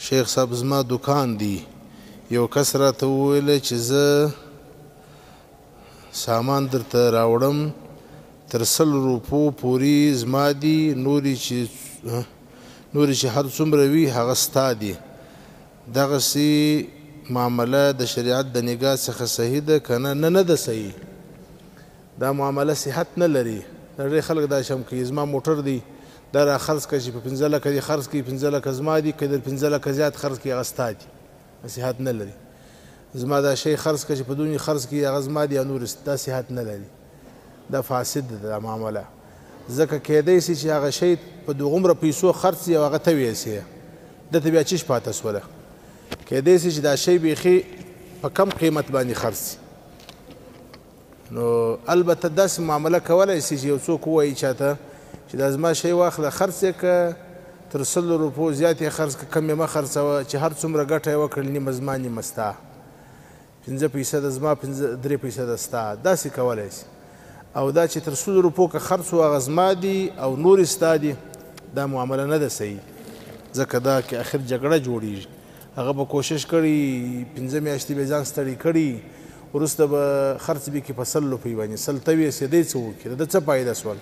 شیخ صاحب زما دکان دی، یو کس راته وویل چې زه سامان درته راوړم، تر 100 روپو پورې زما دي، نورې چې هر څومره وي هغه ستا دي. دغسې معامله د شریعت د نګاه څخه صحیح ده که نه؟ نه ده صحیح. دا معامله صحت نه لري. ډېر خلک دا شم کوي زما موټر دی دا را خرڅ کړه چې په 15 لکه دې خرڅ کړي، 15 لکه زما دي، که د 15 لکه زیات خرڅ کړي هغه ستا دي. صحت نه لري. زما دا شی خرڅ کړه چې په دونې خرڅ کړي هغه زما دي یا نور، دا صحت نه لري. دا فاسد ده دا معامله. ځکه کیدای شي چې هغه شی په دوغومره پیسو خرڅ شي او هغه ته ویسې دته بیا چیش پاته سوله. کیدای شي چې دا شی بیخي په کم قیمت باندې خرڅ شي. نو البته داسې معامله کولی شي چې یو څوک ووایي چاته چې دا زما شی واخله خرڅ یې که تر 100 روپو زیات یې خرڅ که کم یې مه خرڅوه، چې هر څومره ګټه یې وکړل نیمه زما نیمه ستا، 5% زما 3% ستا، داسې کولی شي. او دا چې تر 100 روپو که خرڅ و هغه زما دي او نورې ستا دي، دا معامله نه ده صحیح. ځکه دا کې اخر جګړه جوړیږي. هغه به کوشش کړي 5 میاشتې به ځان ستړي کړي، وروسته به خرڅ به کړي په 100 روپۍ باندې، 100 ته ویسې دی څه وکړي، د څه فایده سول؟